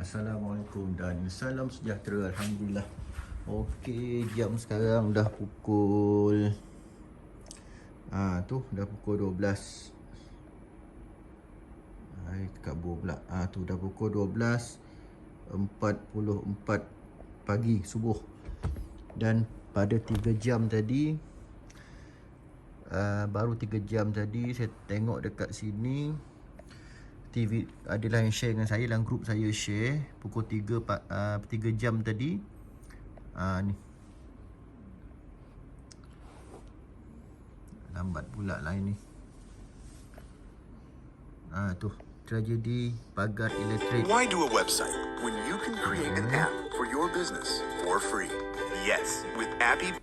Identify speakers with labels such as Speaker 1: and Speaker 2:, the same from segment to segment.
Speaker 1: Assalamualaikum dan salam sejahtera. Alhamdulillah. Okey, jam sekarang dah pukul dah pukul 12. Dekat bawah pula. Dah pukul 12.44 pagi subuh. Dan pada 3 jam tadi baru 3 jam tadi saya tengok dekat sini TV adalah yang share dengan saya dalam grup saya share pukul 3 jam tadi. Ni. Lambat pula line ni. Tu tragedi pagar elektrik.
Speaker 2: Why do a website when you can create an app for your business for free? Yes, with Appy.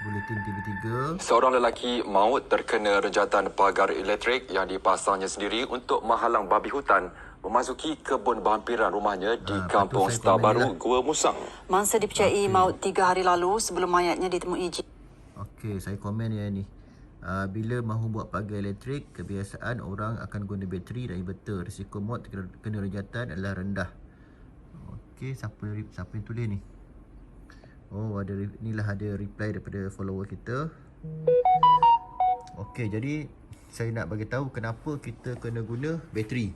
Speaker 1: Buletin TV3.
Speaker 3: Seorang lelaki maut terkena rejatan pagar elektrik yang dipasangnya sendiri untuk menghalang babi hutan memasuki kebun berhampiran rumahnya di Kampung Star Baru, Gua Musang.
Speaker 4: Mangsa dipercayai maut 3 hari lalu sebelum mayatnya ditemui.
Speaker 1: Okey, saya komen yang ni. Bila mahu buat pagar elektrik, kebiasaan orang akan guna bateri dan inverter. Risiko maut kena rejatan adalah rendah. Okey, siapa yang tulis ni? Inilah ada reply daripada follower kita. Okey, jadi saya nak bagi tahu kenapa kita kena guna bateri.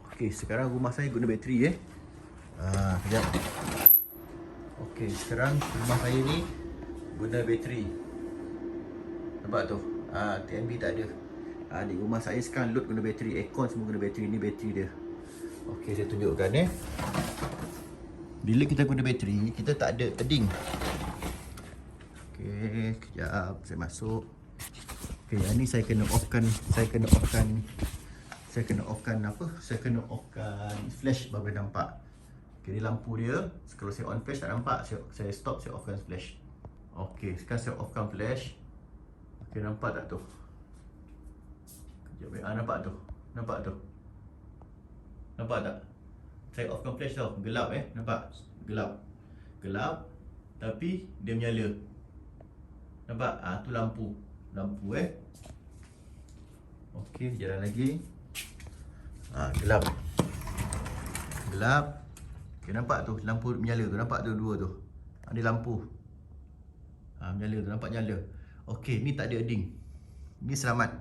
Speaker 1: Okey, sekarang rumah saya guna bateri kejap. Okey, sekarang rumah saya ni guna bateri. Nampak tu? TNB tak ada. Di rumah saya sekarang load guna bateri, aircon semua guna bateri. Ni bateri dia. Okey, saya tunjukkan Bila kita guna bateri, kita tak ada earthing. Okey, kejap saya masuk. Okey, yang ni saya kena offkan flash baru nampak. Okey, ni lampu dia. Kalau saya on flash tak nampak. Saya stop, saya offkan flash. Okey, sekarang saya offkan flash. Okey, nampak tak tu? Kejap, nampak tu. Nampak tak? Saya offkan flash tau. Gelap nampak? Gelap tapi dia menyala. Nampak? Tu lampu. Okey, jalan lagi. Gelap. Okey, nampak tu lampu menyala tu. Nampak tu dua tu. Ada lampu. Menyala tu, nampak nyala. Okey, ni tak ada earthing. Ni selamat.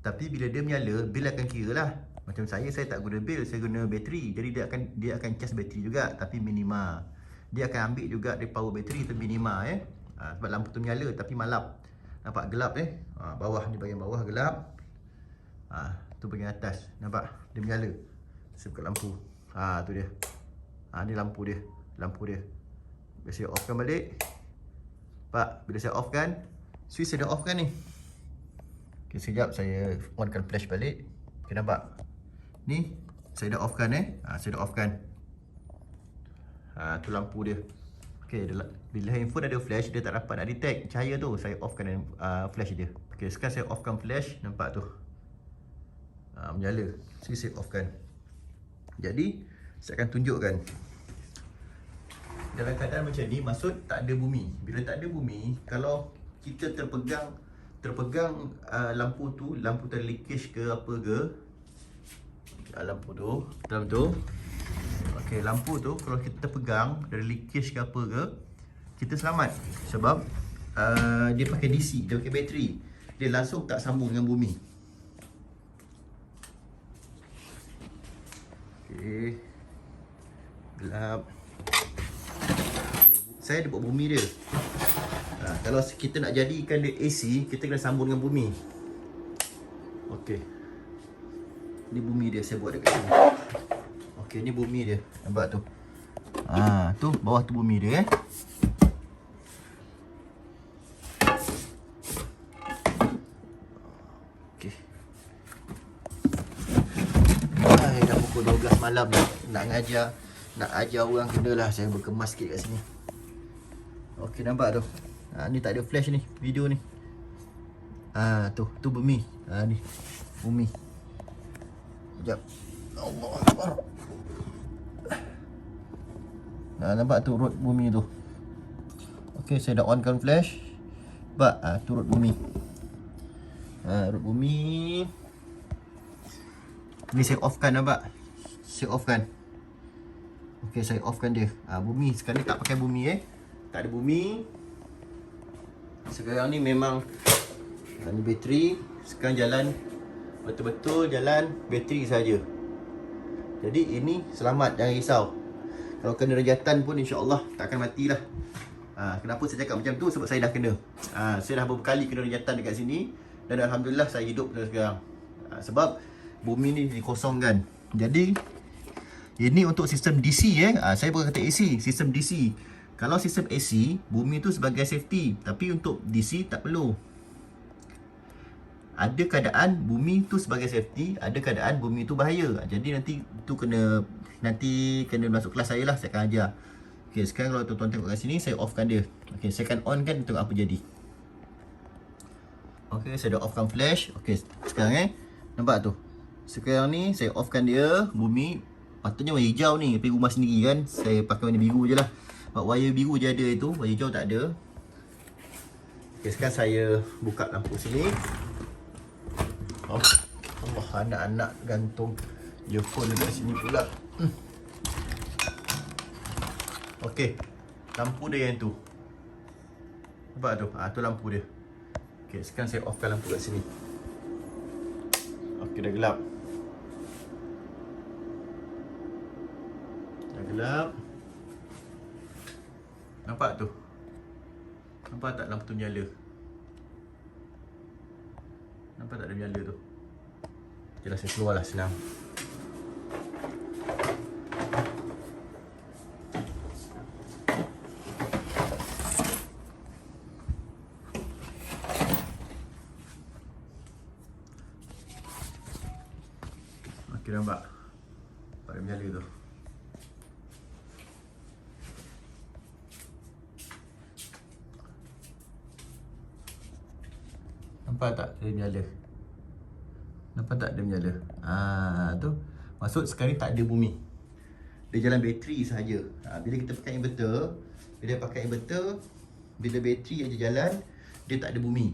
Speaker 1: Tapi bila dia menyala, bil akan kira lah. Macam saya tak guna bil, saya guna bateri. Jadi dia akan cas bateri juga, tapi minima. Dia akan ambil juga dari power bateri tu minima sebab lampu tu menyala tapi malap. Nampak gelap bawah ni, bahagian bawah gelap. Tu bahagian atas. Nampak? Dia menyala. Saya buka lampu. Tu dia. Ni lampu dia. Bila saya offkan balik. Pak, bila saya offkan, switch saya dah offkan ni. Okay, sekejap saya onkan flash balik. Okay, nampak? Ni saya dah offkan saya dah offkan. Tu lampu dia. Okey, bila handphone ada flash, dia tak dapat nak detect cahaya tu. Saya offkan flash dia. Okey, sekarang saya offkan flash, nampak tu. Menyala. Saya offkan. Jadi, saya akan tunjukkan. Dalam keadaan macam ni, maksud tak ada bumi. Bila tak ada bumi, kalau kita terpegang lampu tu ada leakage ke apa ke, lampu tu dalam tu. Okey, lampu tu kalau kita pegang dari leakage ke apa ke, kita selamat. Sebab dia pakai DC, dia pakai bateri. Dia langsung tak sambung dengan bumi. Okey. Gelap. Saya ada buat bumi dia. Kalau kita nak jadikan dia AC, kita kena sambung dengan bumi. Okey. Ni bumi dia saya buat dekat sini. Okey, ni bumi dia. Nampak tu? Tu bawah tu bumi dia Okey. Dah pukul 12 malam dah. Nak ajar orang kenalah saya berkemas sikit kat sini. Okey, nampak tu. Ni tak ada flash ni, video ni. Tu bumi. Ni bumi. Sekejap. Allah Akbar. Nampak tu road bumi tu. Okey, saya dah onkan flash. Tu road bumi. Road bumi. Ni saya off kan, nampak? Saya off kan. Okey, saya off kan dia. Bumi sekarang ni tak pakai bumi Tak ada bumi. Sekarang ni memang ni bateri. Sekarang jalan betul-betul jalan bateri saja. Jadi ini selamat, jangan risau. Kalau kena rejatan pun insya-Allah tak akan matilah. Kenapa saya cakap macam tu? Sebab saya dah kena. Saya dah beberapa kali kena rejatan dekat sini dan alhamdulillah saya hidup sekarang. Sebab bumi ni dikosongkan. Jadi ini untuk sistem DC saya bukan kata AC, sistem DC. Kalau sistem AC, bumi tu sebagai safety, tapi untuk DC tak perlu. Ada keadaan bumi tu sebagai safety, ada keadaan bumi tu bahaya. Jadi nanti kena masuk kelas saya lah, saya akan ajar. Okey, sekarang kalau tuan-tuan tengok kat sini, saya offkan dia. Okey, saya akan on kan, tengok apa jadi. Okey, saya dah offkan flash. Okey, sekarang nampak tu. Sekarang ni saya offkan dia, bumi patutnya warna hijau ni, tapi rumah sendiri kan, saya pakai warna biru je lah. Sebab wire biru je ada itu, wire hijau tak ada. Okey, sekarang saya buka lampu sini. Allah, anak-anak gantung earphone dekat sini pula. Okey, lampu dia yang tu. Nampak tu? Tu lampu dia. Okey, sekarang saya offkan lampu kat sini. Okey, dah gelap. Dah gelap. Nampak tu? Nampak tak lampu tu menyala? Nampak tak dia menyala tu? Jelas saya keluar lah, senang. Okey, nampak? Nampak dia menyala tu. Nampak tak dia menyala? Nampak tak dia menyala? Tu. Maksud sekarang ni tak ada bumi. Dia jalan bateri sahaja. Bila kita pakai inverter, bila bateri aja jalan, dia tak ada bumi.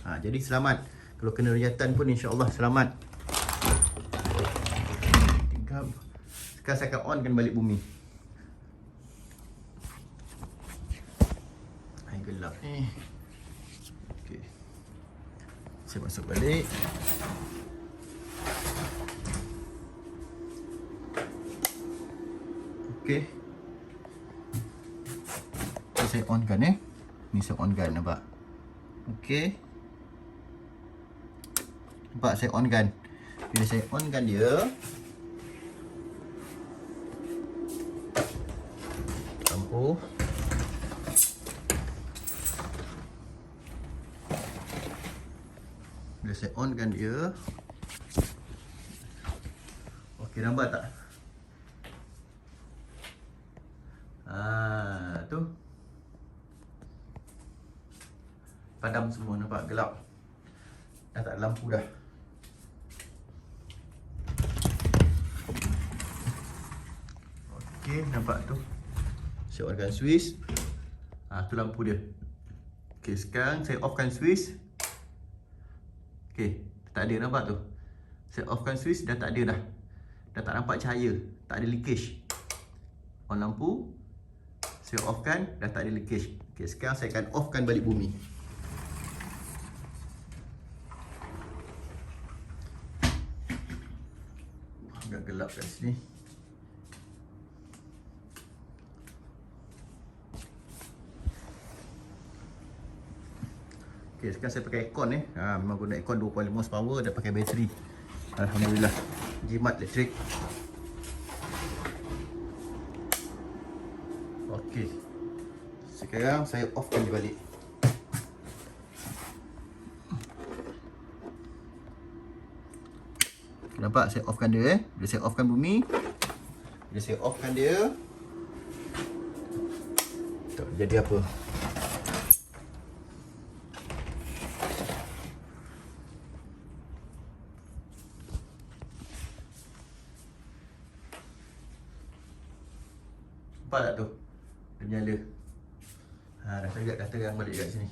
Speaker 1: Jadi selamat. Kalau kena rejatan pun insya-Allah selamat. Tinggal sekarang saya akan onkan balik bumi. Hai, gelap ni. Okey. Saya masuk balik. Okey. Saya on kan Ni saya on kan, nampak? Okey. Nampak saya on kan. Bila saya on kan dia, lampu. Bila saya on kan dia. Okey, nampak tak? Tu. Padam semua, nampak gelap. Dah tak ada lampu dah. Okey, nampak tu. Saya onkan switch. Tu lampu dia. Okey, sekarang saya offkan switch. Okey, tak ada, nampak tu. Saya offkan switch, dah tak ada dah. Dah tak nampak cahaya, tak ada leakage. On lampu. Saya offkan, dah tak ada leakage. Okey, sekarang saya akan offkan balik bumi. Agak gelap kat sini. Okey, sekarang saya pakai aircon memang guna aircon 2.5 horsepower dan pakai bateri. Alhamdulillah. Jimat elektrik. Okey. Sekarang saya offkan dia balik. Nampak saya offkan dia Bila saya offkan bumi, bila saya offkan dia, tak jadi apa. Nampak tak tu? Dia menyala. Dah terang balik kat sini.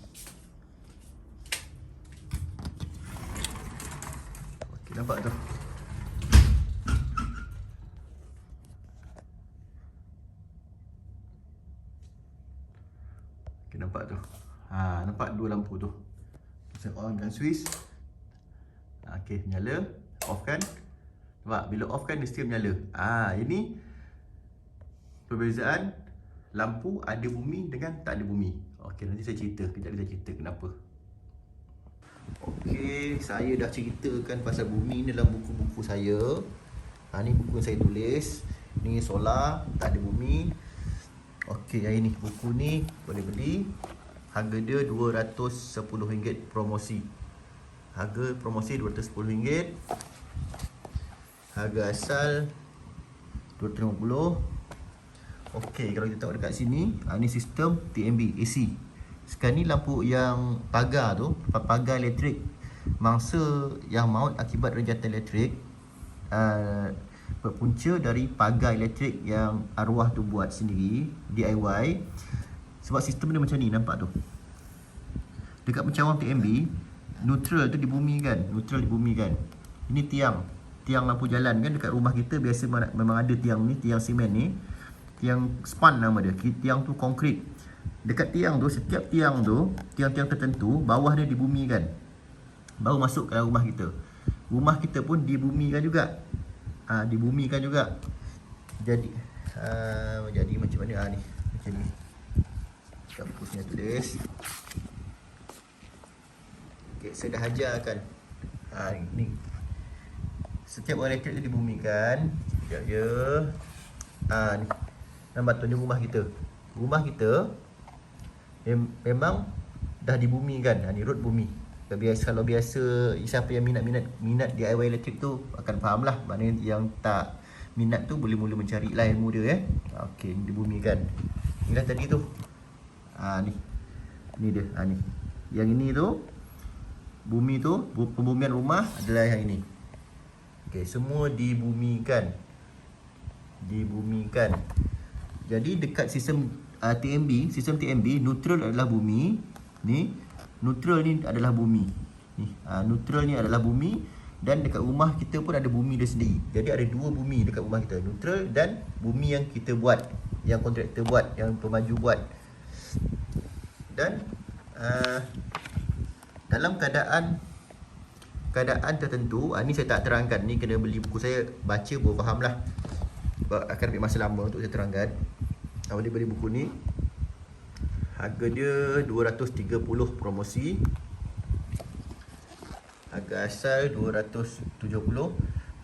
Speaker 1: Okey, nampak tu. nampak tu. Nampak dua lampu tu. Saya onkan switch. Okey, nyala. Off kan. Nampak? Bila off kan dia still menyala. Ini perbezaan lampu ada bumi dengan tak ada bumi. Okey, nanti saya cerita. Kejap saya cerita kenapa. Okey, saya dah ceritakan pasal bumi ni dalam buku-buku saya. Ni buku yang saya tulis. Ni solar, tak ada bumi. Okey, yang ini buku ni boleh beli. Harga dia RM210 promosi. Harga promosi RM210. Harga asal RM250. Okey, kalau kita tengok dekat sini, ni sistem TMB AC. Sekarang ni lampu yang pagar tu, pagar elektrik mangsa yang maut akibat rejatan elektrik, berpunca dari pagar elektrik yang arwah tu buat sendiri, DIY. Sebab sistem dia macam ni, nampak tu. Dekat pencawang TMB, neutral tu dibumikan, Ini tiang lampu jalan kan, dekat rumah kita biasa memang ada tiang ni, tiang simen ni. Tiang span nama dia, tiang tu konkrit. Dekat tiang tu, setiap tiang tu, tiang-tiang tertentu, bawah dia dibumikan. Baru masuk ke dalam rumah kita. Rumah kita pun dibumikan juga. Jadi macam mana ni? Macam ni. Kita fokusnya tulis. Okay, saya dah ajarkan. Ni. Setiap orang elektrik dia dibumikan. Sekejap je. Ni. Nampak tu, ni rumah kita. Rumah kita memang dah dibumikan. Ni road bumi. Kalau biasa siapa yang minat DIY elektrik tu akan faham lah. Maknanya yang tak minat tu boleh mula mencari lah ilmu dia Okey, dibumikan. Inilah tadi tu. Ni dia. Ni. Yang ini tu bumi tu, pembumian rumah adalah yang ini. Okey, semua dibumikan. Jadi dekat sistem TMB, neutral adalah bumi. Ni, neutral ni adalah bumi. Ni, neutral ni adalah bumi. Dan dekat rumah kita pun ada bumi dia sendiri. Jadi ada dua bumi dekat rumah kita, neutral dan bumi yang kita buat, yang kontraktor buat, yang pemaju buat. Dan dalam keadaan tertentu, ni saya tak terangkan, ni kena beli buku saya, baca baru faham lah. Akan ambil masa lama untuk saya terangkan. Kalau dia beli buku ni, harga dia 230 promosi. Harga asal 270,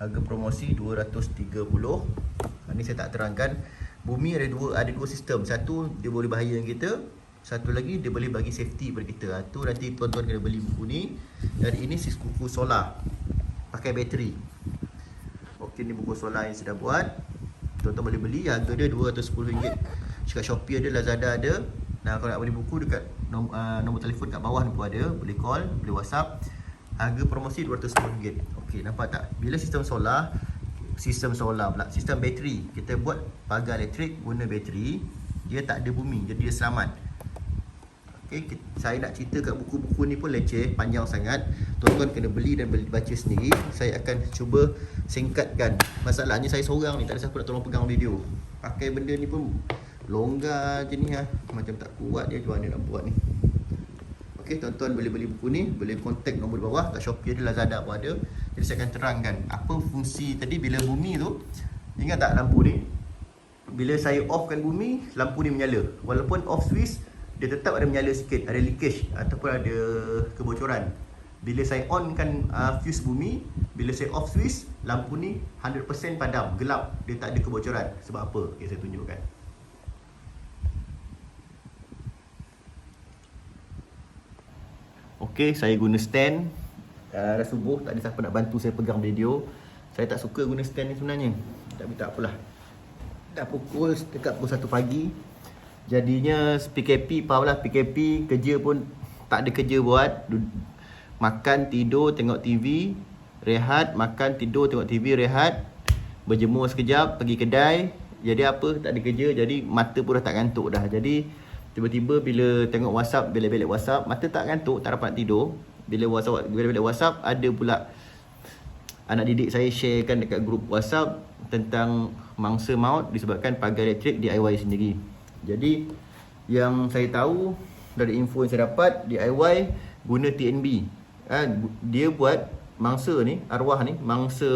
Speaker 1: harga promosi 230. Ni saya tak terangkan. Bumi ada dua sistem. Satu dia boleh bahayakan kita, satu lagi dia boleh bagi safety pada kita. Tu nanti tuan-tuan kena beli buku ni. Dan ini buku solar pakai bateri. Okey, ni buku solar yang saya dah buat. Tuan-tuan boleh beli, harga dia RM210. Dekat Shopee ada, Lazada ada. Kalau nak beli buku dekat nombor telefon kat bawah ni pun ada. Boleh call, boleh WhatsApp. Harga promosi RM210. Okey, nampak tak? Bila sistem solar pula, sistem bateri. Kita buat pagar elektrik guna bateri, dia tak ada bumi, jadi dia selamat. Okey, saya nak cerita kat buku-buku ni pun leceh, panjang sangat. Tuan-tuan kena beli dan baca sendiri. Saya akan cuba singkatkan. Masalahnya saya seorang ni, tak ada siapa nak tolong pegang video. Pakai benda ni pun longgar je ni macam tak kuat dia, macam mana nak buat ni. Okey, tuan-tuan boleh beli buku ni, boleh kontak nombor di bawah, kat Shopee ada, Lazada pun ada. Jadi saya akan terangkan apa fungsi tadi bila bumi tu. Ingat tak lampu ni? Bila saya offkan bumi, lampu ni menyala. Walaupun off switch, dia tetap ada menyala sikit, ada leakage ataupun ada kebocoran. Bila saya onkan fuse bumi, bila saya off switch, lampu ni 100% padam, gelap, dia tak ada kebocoran. Sebab apa? Okay, saya tunjukkan. Okey, saya guna stand. Dah subuh, tak ada siapa nak bantu saya pegang video. Saya tak suka guna stand ni sebenarnya, tapi tak apalah. Dah dekat pukul 1 pagi. Jadinya PKP, fahamlah PKP, kerja pun tak ada kerja buat. Makan, tidur, tengok TV, rehat, makan, tidur, tengok TV, rehat. Berjemur sekejap, pergi kedai. Jadi apa, tak ada kerja, jadi mata pun dah tak ngantuk dah. Jadi tiba-tiba bila tengok WhatsApp, belek-belek WhatsApp, mata tak ngantuk, tak dapat tidur. Bila belek-belek WhatsApp, ada pula anak didik saya sharekan dekat grup WhatsApp tentang mangsa maut disebabkan pagar elektrik DIY sendiri. Jadi yang saya tahu, dari info yang saya dapat, DIY guna TNB. Dia buat mangsa ni, arwah ni, mangsa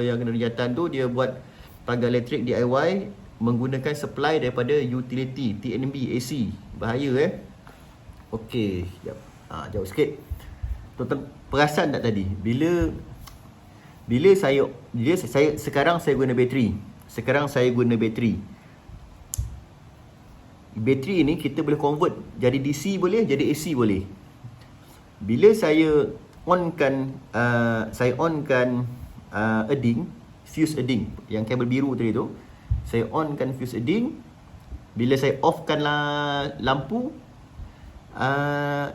Speaker 1: yang kena rejatan tu, dia buat pagar elektrik DIY menggunakan supply daripada utility TNB AC. Bahaya Okey, sekejap. Jauh sikit. Tuan-tuan perasan tak tadi bila saya sekarang saya guna bateri. Bateri ni kita boleh convert jadi DC boleh, jadi AC boleh. Bila saya onkan edding, fuse edding yang kabel biru tadi tu, saya onkan fuse edding. Bila saya offkan lampu,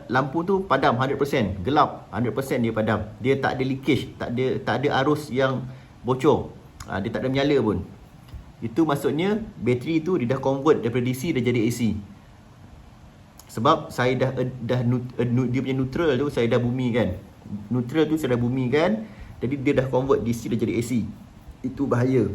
Speaker 1: lampu tu padam 100%, gelap 100%, dia padam. Dia tak ada leakage, tak ada arus yang bocor. Dia tak ada menyala pun. Itu maksudnya bateri tu dia dah convert daripada DC dah jadi AC. Sebab saya dah dia punya neutral tu saya dah bumikan. Neutral tu saya dah bumikan, jadi dia dah convert DC dah jadi AC. Itu bahaya.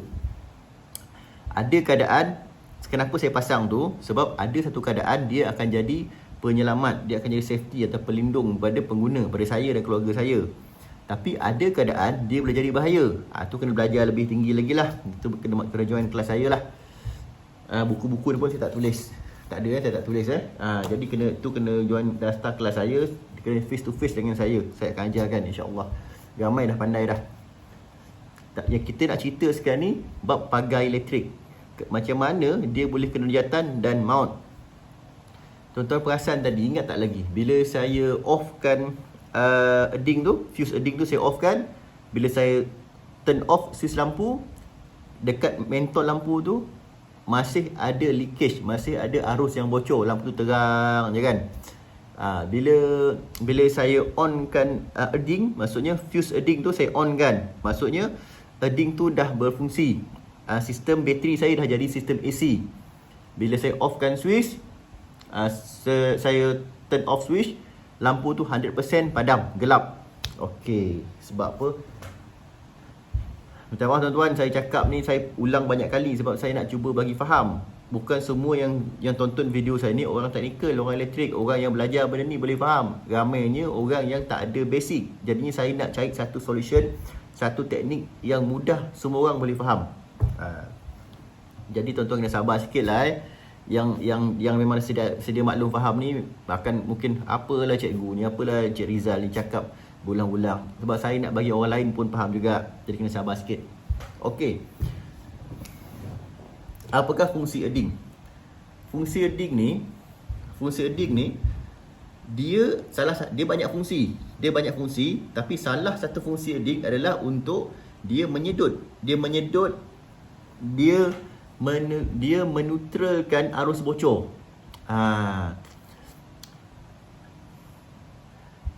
Speaker 1: Ada keadaan kenapa saya pasang tu, sebab ada satu keadaan dia akan jadi penyelamat, dia akan jadi safety atau pelindung pada pengguna, pada saya dan keluarga saya. Tapi ada keadaan dia boleh jadi bahaya. Tu kena belajar lebih tinggi lagi lah. Itu kena join kelas saya lah. Buku-buku ni pun saya tak tulis. Tak ada saya tak tulis Jadi kena join daftar kelas saya, kena face to face dengan saya. Saya akan ajarkan insya-Allah. Ramai dah pandai dah. Yang kita nak cerita sekarang ni bab pagar elektrik. Macam mana dia boleh kena rejatan dan maut. Tuan-tuan perasan tadi, ingat tak lagi bila saya offkan edding tu, fuse edding tu saya offkan. Bila saya turn off switch lampu, dekat mentol lampu tu masih ada leakage, masih ada arus yang bocor. Lampu tu terang je kan. Bila saya onkan edding, maksudnya fuse edding tu saya on kan, maksudnya edding tu dah berfungsi. Sistem bateri saya dah jadi sistem AC. Bila saya offkan switch, saya turn off switch, lampu tu 100% padam, gelap. Okey, sebab apa? Minta maaf tuan-tuan, saya cakap ni saya ulang banyak kali sebab saya nak cuba bagi faham. Bukan semua yang tonton video saya ni orang teknikal, orang elektrik, orang yang belajar benda ni boleh faham. Ramainya orang yang tak ada basic. Jadinya saya nak cari satu solution, satu teknik yang mudah semua orang boleh faham. Jadi tuan-tuan kena sabar sikit lah Yang memang sedia maklum faham ni, bahkan mungkin apalah cikgu ni, apalah Cik Rizal ni cakap berulang-ulang. Sebab saya nak bagi orang lain pun faham juga. Jadi kena sabar sikit. Okey. Apakah fungsi edding? Fungsi edding ni dia banyak fungsi. Tapi salah satu fungsi edding adalah untuk dia menyedut. Dia menetralkan arus bocor.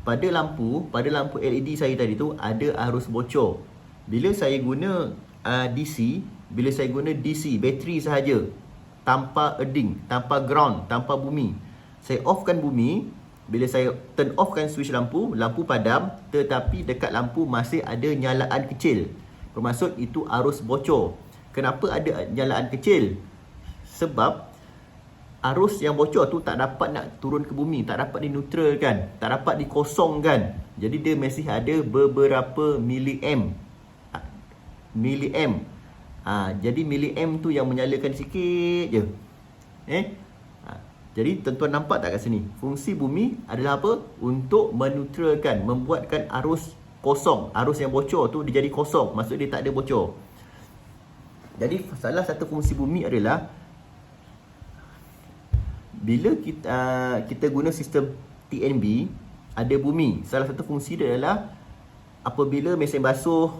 Speaker 1: Pada lampu LED saya tadi tu ada arus bocor. Bila saya guna DC, bateri sahaja, tanpa edding, tanpa ground, tanpa bumi, saya offkan bumi. Bila saya turn offkan switch lampu padam, tetapi dekat lampu masih ada nyalaan kecil. Bermaksud itu arus bocor. Kenapa ada nyalaan kecil? Sebab arus yang bocor tu tak dapat nak turun ke bumi, tak dapat dinetralkan, tak dapat dikosongkan. Jadi dia masih ada beberapa miliamp. Jadi miliamp tu yang menyalakan sikit je. Jadi tuan-tuan nampak tak kat sini? Fungsi bumi adalah apa? Untuk menetralkan, membuatkan arus kosong. Arus yang bocor tu dia jadi kosong, maksud dia tak ada bocor. Jadi salah satu fungsi bumi adalah bila kita guna sistem TNB, ada bumi. Salah satu fungsi dia adalah apabila mesin basuh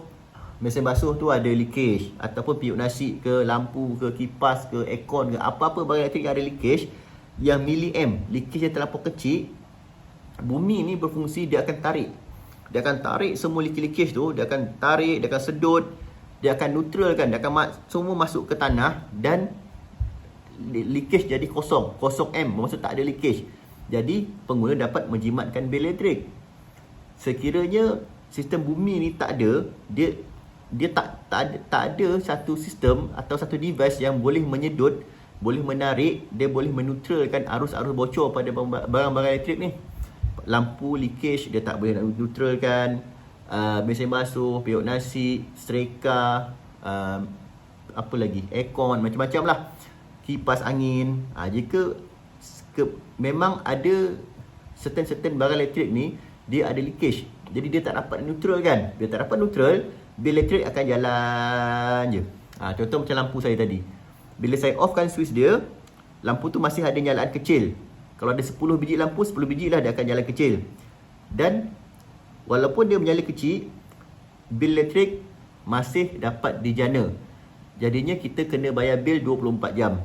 Speaker 1: tu ada leakage, ataupun periuk nasi ke, lampu ke, kipas ke, aircon ke, apa-apa barang elektrik yang ada leakage, yang miliamp, leakage yang terlampau kecil, bumi ni berfungsi, dia akan tarik semua leakage tu, dia akan tarik, dia akan sedut, dia akan neutralkan, dia akan semua masuk ke tanah dan leakage jadi kosong M, maksud tak ada leakage. Jadi pengguna dapat menjimatkan bil elektrik. Sekiranya sistem bumi ni tak ada, dia tak ada satu sistem atau satu device yang boleh menyedut boleh menarik, dia boleh menetralkan arus-arus bocor pada barang-barang elektrik ni. Lampu leakage dia tak boleh nak neutralkan, mesin basuh, periuk nasi, streka, apa lagi, aircon, macam-macam lah, kipas angin. Jika memang ada certain barang elektrik ni dia ada leakage, jadi dia tak dapat neutral kan. Dia tak dapat neutral, bil elektrik akan jalan je. Contoh macam lampu saya tadi, bila saya offkan switch dia, lampu tu masih ada nyalaan kecil. Kalau ada 10 biji lampu, 10 biji lah dia akan nyala kecil. Dan walaupun dia menyala kecil, bil elektrik masih dapat dijana. Jadinya kita kena bayar bil 24 jam.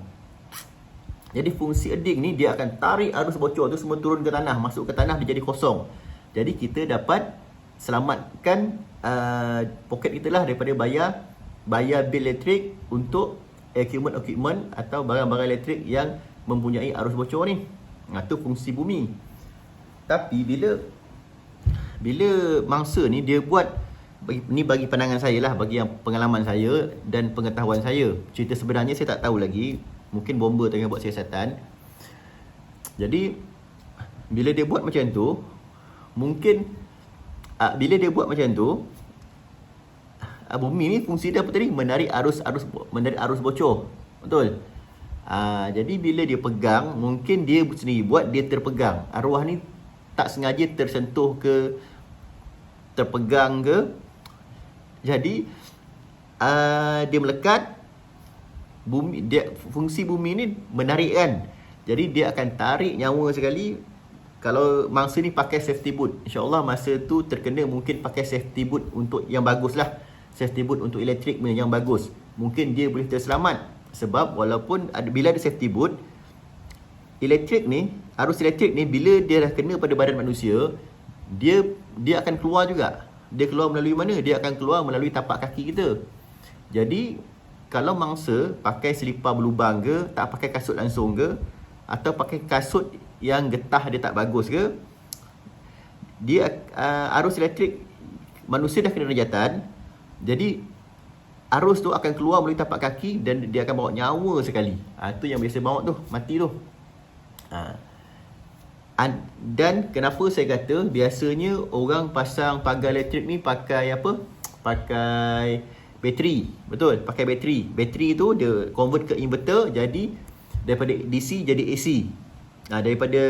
Speaker 1: Jadi fungsi edik ni dia akan tarik arus bocor tu semua turun ke tanah, masuk ke tanah, dia jadi kosong. Jadi kita dapat selamatkan poket kita lah daripada bayar bil elektrik untuk equipment atau barang-barang elektrik yang mempunyai arus bocor ni. Itu fungsi bumi. Tapi bila mangsa ni dia buat, ni bagi pandangan saya lah, bagi yang pengalaman saya dan pengetahuan saya. Cerita sebenarnya saya tak tahu lagi. Mungkin bomba tengah buat siasatan. Jadi bila dia buat macam tu, mungkin bila dia buat macam tu, bumi ni fungsi dia apa tadi? Menarik arus bocor. Betul? Jadi bila dia pegang, mungkin dia sendiri buat, dia terpegang. Arwah ni tak sengaja tersentuh ke, terpegang ke. Jadi dia melekat. Fungsi bumi ni menarik kan. Jadi dia akan tarik nyawa sekali. Kalau mangsa ni pakai safety boot, InsyaAllah masa tu terkena mungkin pakai safety boot untuk yang bagus lah. Safety boot untuk elektrik yang bagus, mungkin dia boleh terselamat. Sebab walaupun bila ada safety boot, elektrik ni, arus elektrik ni bila dia dah kena pada badan manusia, dia akan keluar juga. Dia keluar melalui mana? Dia akan keluar melalui tapak kaki kita. Jadi kalau mangsa pakai selipar berlubang ke, tak pakai kasut langsung ke, atau pakai kasut yang getah dia tak bagus ke, dia arus elektrik manusia dah kena rejatan. Jadi arus tu akan keluar melalui tapak kaki dan dia akan bawa nyawa sekali. Tu yang biasa bawa tu, mati tu. Dan kenapa saya kata biasanya orang pasang pagar elektrik ni pakai apa? Pakai bateri. Betul, pakai bateri. Bateri tu dia convert ke inverter, jadi daripada DC jadi AC. Daripada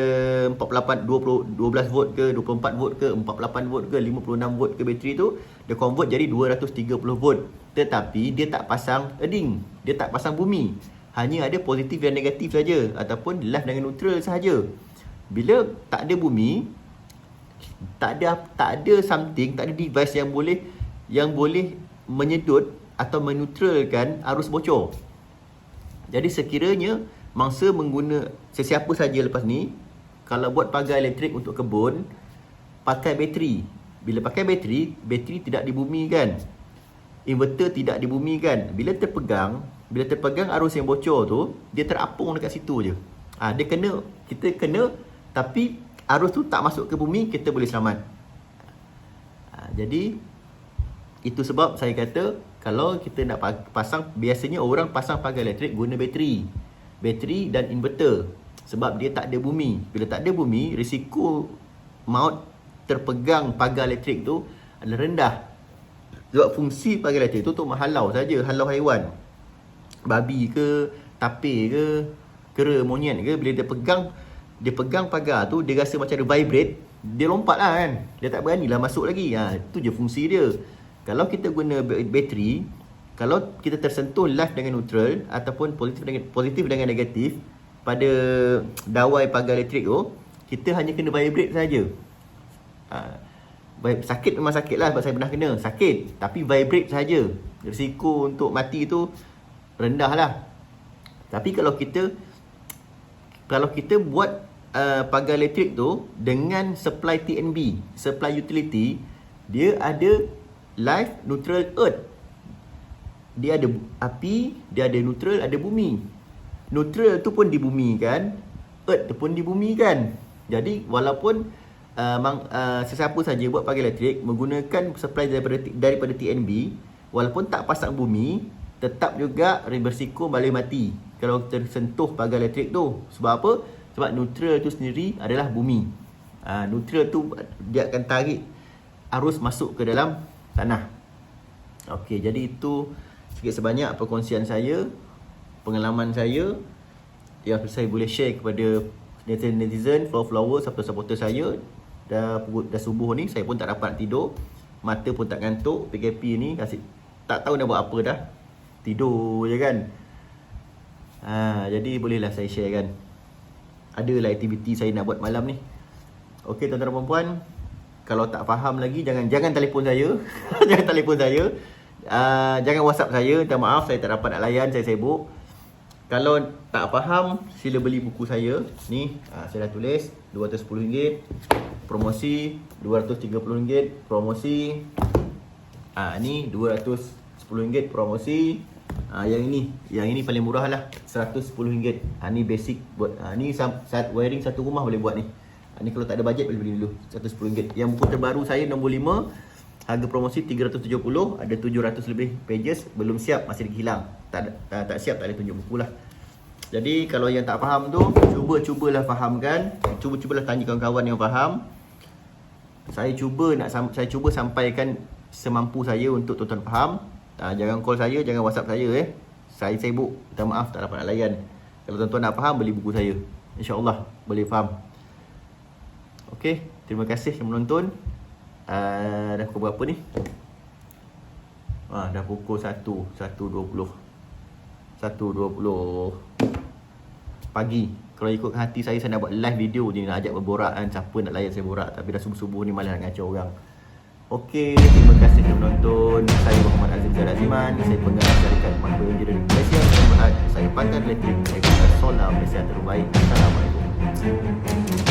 Speaker 1: 12 volt ke 24 volt ke 48 volt ke 56 volt ke bateri tu, dia convert jadi 230 volt. Tetapi dia tak pasang earthing, dia tak pasang bumi. Hanya ada positif dan negatif saja, ataupun live dengan neutral sahaja. Bila tak ada bumi, tak ada something, tak ada device yang boleh menyedut atau meneutralkan arus bocor. Jadi sekiranya mangsa sesiapa saja lepas ni, kalau buat pagar elektrik untuk kebun, pakai bateri. Bila pakai bateri tidak dibumikan, inverter tidak dibumikan. Bila terpegang arus yang bocor tu, dia terapung dekat situ je. Kita kena, tapi arus tu tak masuk ke bumi, kita boleh selamat. Jadi itu sebab saya kata, kalau kita nak pasang, biasanya orang pasang pagar elektrik guna bateri dan inverter. Sebab dia tak ada bumi. Bila tak ada bumi, risiko maut terpegang pagar elektrik tu adalah rendah. Sebab fungsi pagar elektrik tu untuk menghalau saja, halau haiwan. Babi ke, tapir ke, kera, monyet ke, bila dia pegang pagar tu, dia rasa macam ada vibrate, dia lompat lah kan. Dia tak beranilah masuk lagi. Itu je fungsi dia. Kalau kita guna bateri, kalau kita tersentuh live dengan neutral ataupun positif dengan negatif pada dawai pagar elektrik tu, kita hanya kena vibrate saja. Sakit memang sakit lah, sebab saya pernah kena sakit, tapi vibrate saja. Risiko untuk mati tu rendah lah. Tapi kalau kita buat pagar elektrik tu dengan supply TNB, supply utility, dia ada live, neutral, earth. Dia ada api, dia ada neutral, ada bumi. Neutral tu pun dibumikan, earth tu pun dibumikan. Jadi walaupun sesiapa saja buat pagar elektrik menggunakan supply daripada TNB, walaupun tak pasang bumi, tetap juga bersiko balik mati kalau tersentuh pagar elektrik tu. Sebab apa? Sebab neutral tu sendiri adalah bumi. Neutral tu dia akan tarik arus masuk ke dalam tanah. Okey, jadi itu sikit sebanyak perkongsian saya, pengalaman saya yang saya boleh share kepada netizen, followers, supporter saya. Dah subuh ni saya pun tak dapat tidur, mata pun tak ngantuk. PKP ni tak tahu nak buat apa dah, tidur je kan. Jadi bolehlah saya share kan, adalah aktiviti saya nak buat malam ni. Okey tuan-tuan dan puan-puan, kalau tak faham lagi jangan telefon saya. Jangan telefon saya. Jangan WhatsApp saya, minta maaf saya tak dapat nak layan, saya sibuk. Kalau tak faham, sila beli buku saya. Ni, saya dah tulis RM210, promosi RM230, promosi. Ni RM210 promosi. Yang ini paling murah lah, RM110. Ni basic buat. Ni saat wiring satu rumah boleh buat ni. Ni kalau tak ada bajet boleh beli dulu, RM110. Yang buku terbaru saya nombor 5, harga promosi RM370, ada 700 lebih pages, belum siap, masih lagi hilang. Tak siap, tak ada tunjuk buku lah. Jadi kalau yang tak faham tu, cubalah fahamkan. Cubalah tanya kawan-kawan yang faham. Saya cuba sampaikan semampu saya untuk tuan-tuan faham. Jangan call saya, jangan WhatsApp saya Saya sibuk, minta maaf tak dapat nak layan. Kalau tuan-tuan nak faham, beli buku saya, InsyaAllah boleh faham. Okey, terima kasih yang menonton. Dah pukul berapa ni? Dah pukul 1.20 pagi. Kalau ikut hati saya nak buat live video je, nak ajak berborak kan. Siapa nak layan saya borak, tapi dah subuh-subuh ni malas nak ngacau orang. Okey, terima kasih yang menonton. Saya Muhammad Azizal Aziman, saya pengarah syarikat Makro Engineering Malaysia. Saya pakar elektrik, saya pakar solar Malaysia terbaik. Assalamualaikum.